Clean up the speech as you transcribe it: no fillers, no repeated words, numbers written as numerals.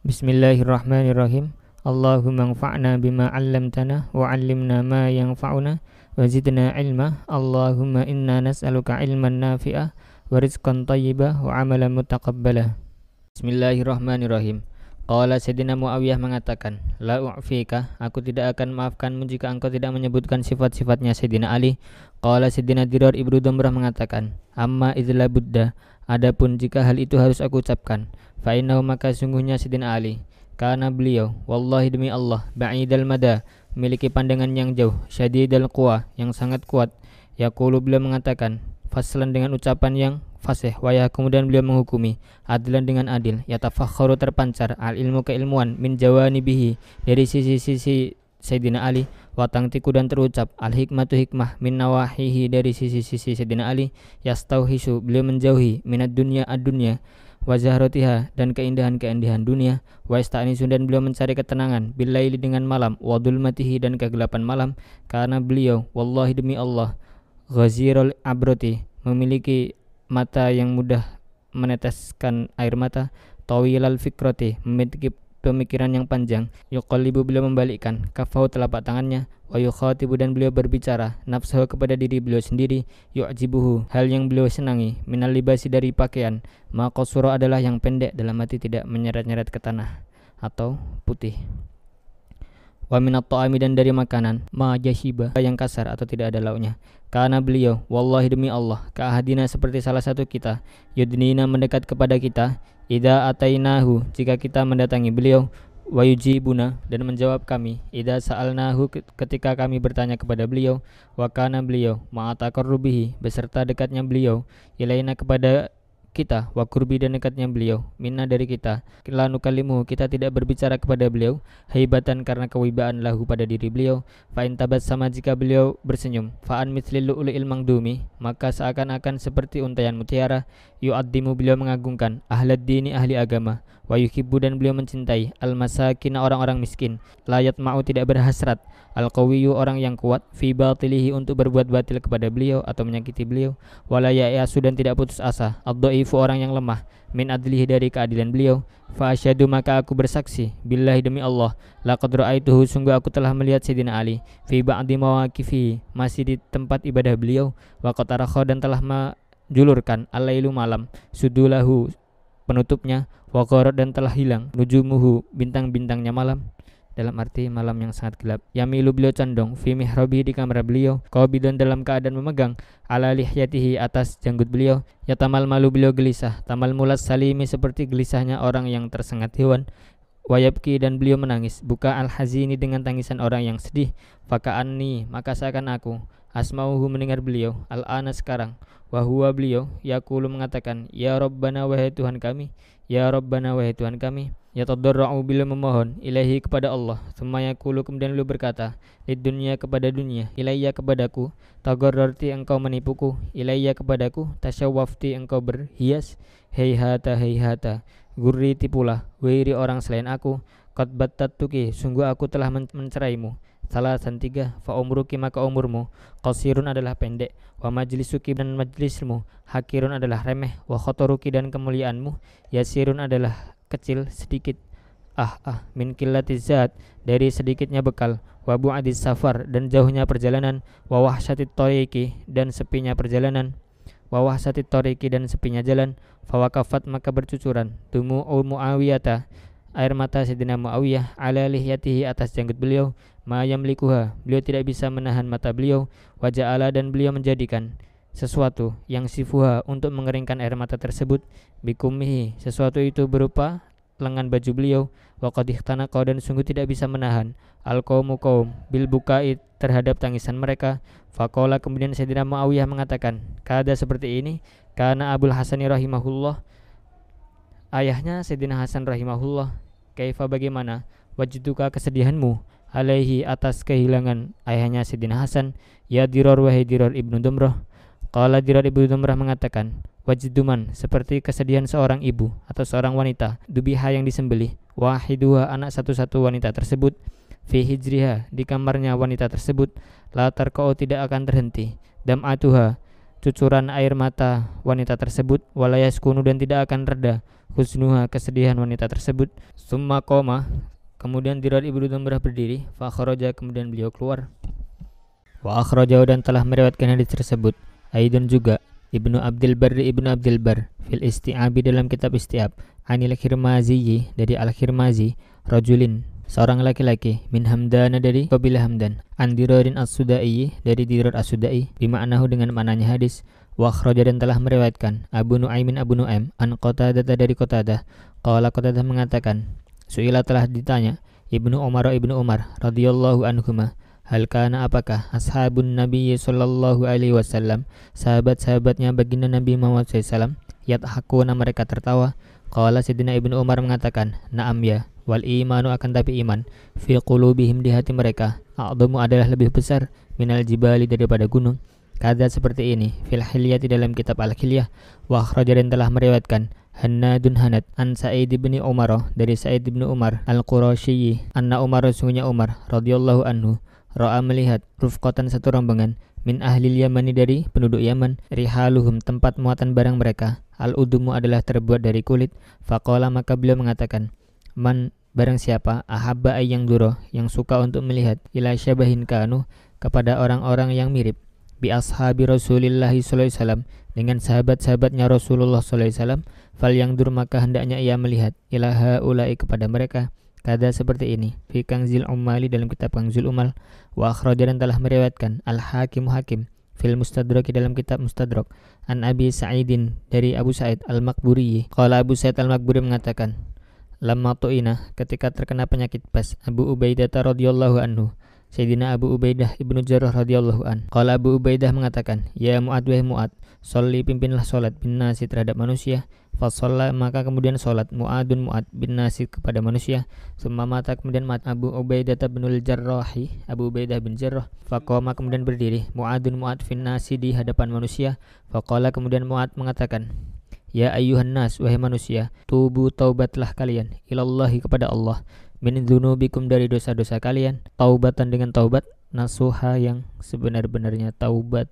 Bismillahirrahmanirrahim. Allahumma anfa'na bima 'allamtana wa 'allimna ma yanfa'una wa zidna ilma. Allahumma inna nas'aluka ilman nafi'a wa rizqan thayyibah wa 'amalan mutaqabbalah. Bismillahirrahmanirrahim. Qala Sayyidina Muawiyah mengatakan, la u'fika, aku tidak akan maafkanmu jika engkau tidak menyebutkan sifat-sifatnya Sayyidina Ali. Qala Sayyidina Dirar ibnu Damrah mengatakan, amma idza budda, adapun jika hal itu harus aku ucapkan, fa innahu, maka sungguhnya Sayyidina Ali, karena beliau, wallahi demi Allah, ba'idal mada, memiliki pandangan yang jauh, syadidal quwa, yang sangat kuat. Yaqulu, beliau mengatakan, faslan, dengan ucapan yang fasih, wayah, kemudian beliau menghukumi, adlan, dengan adil, yatafakharu, terpancar, al ilmu, keilmuan, min jawanibihi, dari sisi-sisi Sayyidina Ali, watangtiku, dan terucap, al hikmatu, hikmah, min nawahihi, dari sisi-sisi Sayyidina Ali, yastauhisu, beliau menjauhi, minad dunya, ad-dunya, wa zahrotiha, dan keindahan-keindahan dunia, wa ista'nisu, dan beliau mencari ketenangan, billaili, dengan malam, wa dhulmatihi, dan kegelapan malam, karena beliau, wallahi demi Allah, ghazirul abroti, memiliki mata yang mudah meneteskan air mata, tawilal fikrati, memiliki pemikiran yang panjang, yuqallibu, beliau membalikkan, kafahu, telapak tangannya, wa yukhatibu, dan beliau berbicara, nafsahu, kepada diri beliau sendiri, yu'jibuhu, hal yang beliau senangi, minal libasi, dari pakaian, maqasura, adalah yang pendek, dalam arti tidak menyeret-nyeret ke tanah atau putih, wa minat ta'ami, dan dari makanan, ma jashiba, yang kasar atau tidak ada lauknya, karena beliau, wallahi demi Allah, ka'ahadina, seperti salah satu kita, yudnina, mendekat kepada kita, idza atainahu, jika kita mendatangi beliau, wa yujibuna, dan menjawab kami, idza sa'alnahu, ketika kami bertanya kepada beliau, wa kana, beliau, ma'ataqarrubihi, beserta dekatnya beliau, ilaina, kepada kita, wa kurbi, dan dekatnya beliau, minna, dari kita, la nukalimu, kita tidak berbicara kepada beliau, haibatan, karena kewibaan, lahu, pada diri beliau, fa in tabassama, jika beliau bersenyum, fa an mithlil lu'lu'il mangdumi, maka seakan-akan seperti untaian mutiara, yu'addimu, beliau mengagungkan, ahlad dini, ahli agama, wa yuhibbu, dan beliau mencintai, al masakin, orang-orang miskin, layat ma'u, tidak berhasrat, al qawiyu, orang yang kuat, fi batilihi, untuk berbuat batil kepada beliau atau menyakiti beliau, wala ya'yasu, dan tidak putus asa, ad-dhaifu, orang yang lemah, min adlihi, dari keadilan beliau, fa asyhadu, maka aku bersaksi, billahi, demi Allah, laqad ra'aituhu, sungguh aku telah melihat Sayyidina Ali, fi ba'di mawaqifi, masih di tempat ibadah beliau, wa qad arakha, dan telah menjulurkan, al-lailu, malam, sudulahu, penutupnya, wa gharat, dan telah hilang, nujumuhu, bintang-bintangnya malam, dalam arti malam yang sangat gelap. Yamilu, beliau condong, fi mihrabi, di kamar beliau, qabidan, dalam keadaan memegang, ala lihyatihi, atas janggut beliau, yatamal malu, beliau gelisah, tamal mulas salimi, seperti gelisahnya orang yang tersengat hewan, wayabki, dan beliau menangis, buka al hazini, dengan tangisan orang yang sedih, faka'anni, maka seakan aku, asma'uhu, mendengar beliau, al-ana, sekarang, wahuwa, beliau, yaqulu, mengatakan, ya Rabbana, wahai Tuhan kami, ya Rabbana, wahai Tuhan kami, yatadarra'u, beliau memohon, ilahi, kepada Allah, thumma yaqulu, kemudian beliau berkata, lid dunya, kepada dunia, ilayya, kepadaku, tagarrarti, engkau menipuku, ilayya, kepadaku, tasyawwafti, engkau berhias, heihata, heihata, gurri, tipulah, wiri, orang selain aku, qad battattuki, sungguh aku telah menceraimu, salasan, tiga, fa umruki, maka umurmu, qasirun, adalah pendek, wa majlisuki, dan majlismu, hakirun, adalah remeh, wa khotoruki, dan kemuliaanmu, yasirun, adalah kecil, sedikit, min qillatiz zat, dari sedikitnya bekal, wa bu'adis safar, dan jauhnya perjalanan, wa wahsyatit tariqi, dan sepinya perjalanan, wa wahsyatit tariqi, dan sepinya jalan, fa waqafat, maka bercucuran, dumu'u Muawiyata, air mata Sayyidina Muawiyah, ala lihyatihi, atas janggut beliau, ma yamlikuha, beliau tidak bisa menahan mata beliau, wa ja'ala, dan beliau menjadikan sesuatu yang sifuha, untuk mengeringkan air mata tersebut, bikumihi, sesuatu itu berupa lengan baju beliau, wa qad ihtanaqa, dan sungguh tidak bisa menahan, al qaumu, kaum, bil bukai, terhadap tangisan mereka, faqala, kemudian Sayyidina Muawiyah mengatakan, kada, seperti ini, karena Abul Hasani rahimahullah, ayahnya Sayyidina Hasan rahimahullah, kaifa, bagaimana, wajduka, kesedihanmu, alaihi, atas kehilangan ayahnya Sayyidina Hasan, ya Dirar, wahai Dirar ibnu Damrah. Qala Dirar ibnu Damrah mengatakan, wajduman, seperti kesedihan seorang ibu atau seorang wanita, dubiha, yang disembelih, wahiduha, anak satu-satu wanita tersebut, fi hijriha, di kamarnya wanita tersebut, la tarqa'u, tidak akan terhenti, dam'atuha, cucuran air mata wanita tersebut, wala yaskunu dan tidak akan reda husnuha kesedihan wanita tersebut. Summa qoma, kemudian Dirar ibnu Damrah berdiri, fa kharaja, kemudian beliau keluar. Wa akhrajahu, dan telah meriwayatkan hadis tersebut Aidon juga Ibnu Abdul Bar fil Isti'abi dalam kitab Isti'ab, anil Khirmazi, dari Al-Khirmazi, rajulin, seorang laki-laki, min Hamdana, dari kabilah Hamdan, an Dirarin as-Sudai, dari Dirar as-Sudai, bima'nahu dengan maknanya hadis. Wa akhraja, dan telah meriwayatkan Abu Nu'aim an Qatadah, dari Qatadah, qala Qatadah mengatakan, su'ila, telah ditanya Ibnu Umar radhiyallahu anhuma, hal kana, apakah ashabun Nabi sallallahu alaihi wasallam, sahabat-sahabatnya baginda Nabi Muhammad SAW, yathakuna, mereka tertawa. Qala Sayyidina Ibnu Umar mengatakan, na'am ya, wal imanu, akan tapi iman, fi qulubihim, di hati mereka, a'dhamu, adalah lebih besar, minal jibali, daripada gunung. Kada, seperti ini, fil hilyati, dalam kitab Al-Hilyah. Wa akhraja, dan telah meriwayatkan Hannadun Hanad an Sa'id bin Umar, dari Sa'id bin Umar al-Qurasyi, anna Umar, sungguhnya Umar radhiyallahu anhu, ra'a, melihat, rufqatan, satu rombongan, min ahlil Yamani, dari penduduk Yaman, rihaluhum, tempat muatan barang mereka, al-udumu, adalah terbuat dari kulit. Faqala, maka beliau mengatakan, man, barang siapa, ahabba ayyang duro, yang suka untuk melihat, ila syabahin kanu, kepada orang-orang yang mirip, bi ashabi Rasulillahi sallallahu alaihi wasallam, dengan sahabat-sahabatnya Rasulullah sallallahu alaihi wasallam, fal yang dur, maka hendaknya ia melihat, ila haula'i, kepada mereka. Kada, seperti ini, fi Kanzil Ummali, dalam kitab Kanzil Ummal. Wa akhraja, dan telah meriwayatkan Al-Hakim fil Mustadrak, dalam kitab Mustadrak, an Abi Sa'idin, dari Abu Sa'id Al-Maqburi. Qala Abu Sa'id Al-Maqburi mengatakan, lamma tu'ina, ketika terkena penyakit pes, Abu Ubaidah radhiyallahu anhu, Sayyidina Abu Ubaidah ibnu Jarrah radhiyallahu an. Qala Abu Ubaidah mengatakan, ya Mu'ad, wahai Mu'ad, sholli, pimpinlah solat, bin nasi, terhadap manusia. Fasholla, maka kemudian solat Mu'ad bin nasi, kepada manusia. Summa mata, kemudian mati Abu Ubaidah binul Jarrahi, Abu Ubaidah bin Jarrah. Faqama, kemudian berdiri Mu'ad fin nasi, di hadapan manusia. Faqala, kemudian Mu'ad mengatakan, ya ayyuhan nas, wahai manusia, tubu, taubatlah kalian, ilallahi, kepada Allah, min dzunubikum, dari dosa-dosa kalian, taubatan, dengan taubat, nasuha, yang sebenar-benarnya taubat.